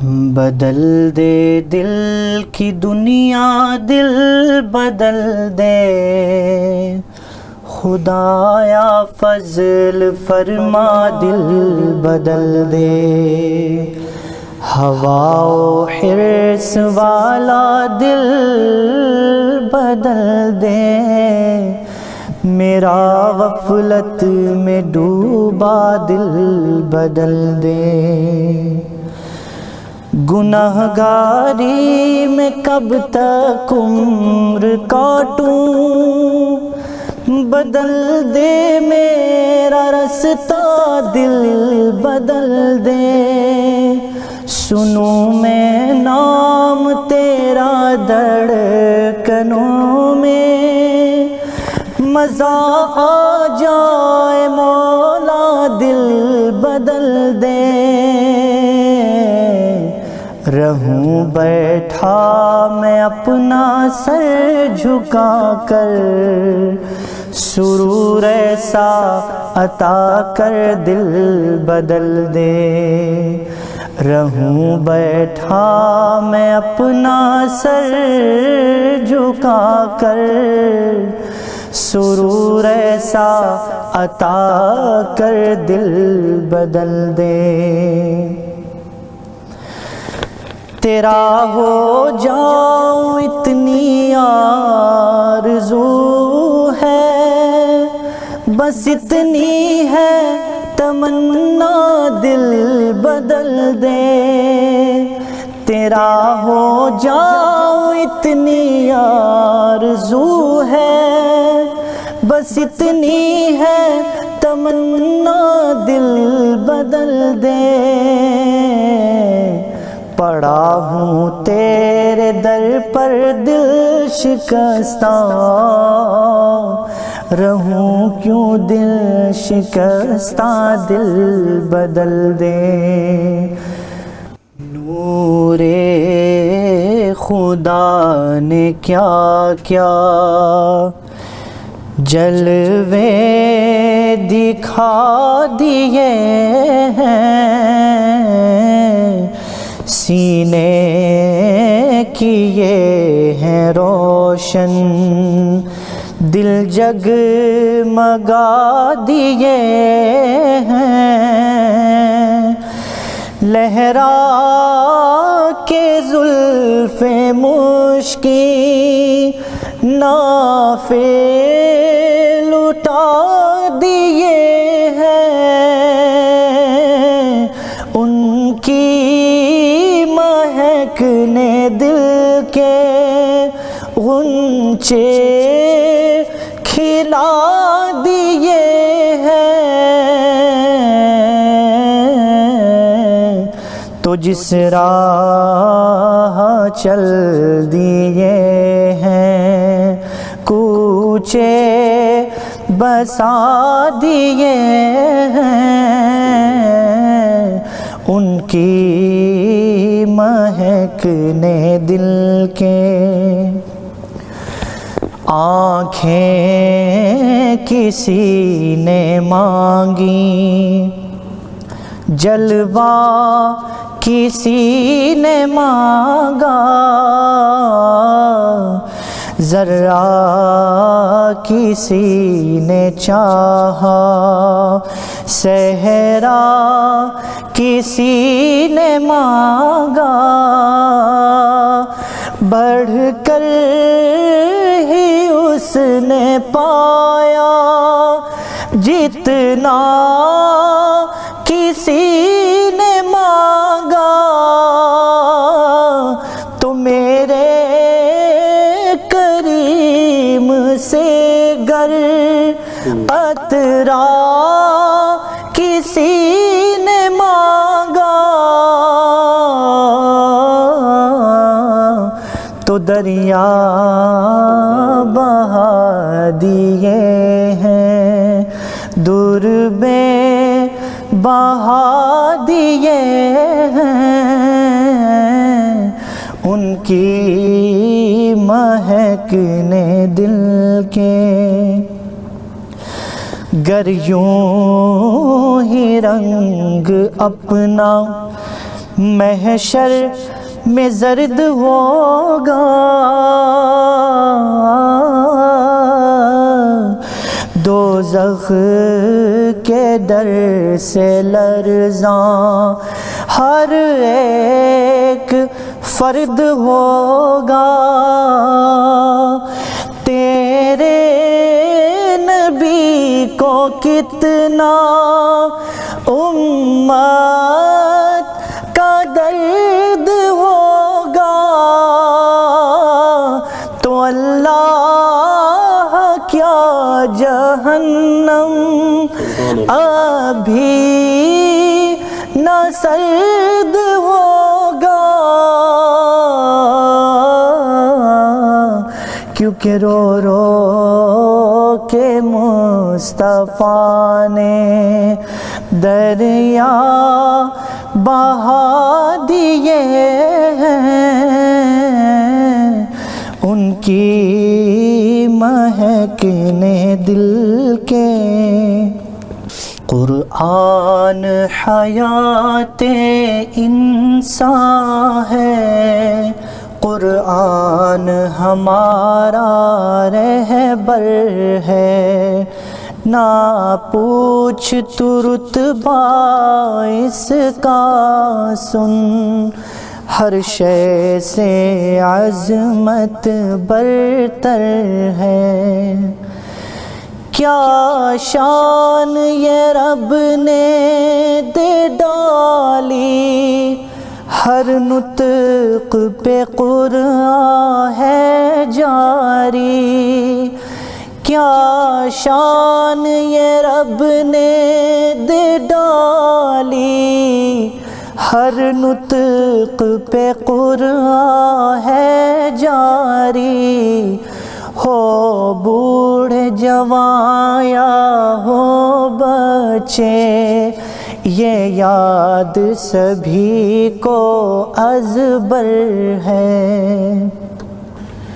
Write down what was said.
بدل دے دل کی دنیا، دل بدل دے خدایا، فضل فرما دل بدل دے۔ ہوا و حرص والا دل بدل دے، میرا غفلت میں ڈوبا دل بدل دے۔ گناہگاری میں کب تک عمر کاٹوں، بدل دے میرا رستہ دل بدل دے۔ سنوں میں نام تیرا دھڑکنوں میں، مزہ آ جائے مولا دل بدل دے۔ رہوں بیٹھا میں اپنا سر جھکا کر، سرور ایسا عطا کر دل بدل دے۔ رہوں بیٹھا میں اپنا سر جھکا کر، سرور ایسا عطا کر دل بدل دے۔ تیرا ہو جاؤں اتنی آرزو ہے، بس اتنی ہے تمنا دل بدل دے۔ تیرا ہو جاؤں اتنی آرزو ہے، بس اتنی ہے تمنا دل بدل دے۔ پڑا ہوں تیرے در پر دل شکستہ، رہوں کیوں دل شکستہ دل بدل دے۔ نور خدا نے کیا کیا جلوے دکھا دیے ہیں، سینے کیے ہیں روشن، دل جگمگا دیے ہیں۔ لہرا کے زلف مشکی نافے لٹا دیے ہیں، ان کی مہک نے دل کے غنچے کھلا دیے ہیں۔ تو جس راہ چل دیے ہیں، کوچے بسا دیے ہیں، ان کی مہک نے دل کے آنکھیں کسی نے مانگی، جلوہ کسی نے مانگا، ذرہ کسی نے چاہا، صحرا کسی نے مانگا، بڑھ کر ہی اس نے پایا جتنا کسی نے مانگا۔ تو میرے کریم سے گر قطرہ کسی نے مانگا، تو دریا بہا دیے ہیں، دور بے بہا دیے ہیں، ان کی مہک نے دل کے گر یوں ہی رنگ اپنا محشر میں زرد ہوگا، دوزخ کے در سے لرزاں ہر ایک فرد ہوگا۔ تیرے نبی کو کتنا امت کا درد ہوگا، تو اللہ کیا جہنم ابھی نہ سرد ہوگا، کیونکہ رو رو کے مصطفیٰ نے دریا بہا دیے ہیں، ان کی مہکنے دل کے۔ قرآن حیات انسان ہے، قرآن ہمارا رہبر ہے، نہ پوچھ تو رتبہ اس کا سن، ہر شے سے عظمت برتر ہے۔ کیا شان یہ رب نے دے ڈالی، ہر نطق پہ قرآن ہے جاری، کیا شان یہ رب نے دے ڈالی، ہر نطق پہ قرآن ہے جاری، ہو بوڑھے جوان یا ہو بچے، یہ یاد سبھی کو ازبر ہے۔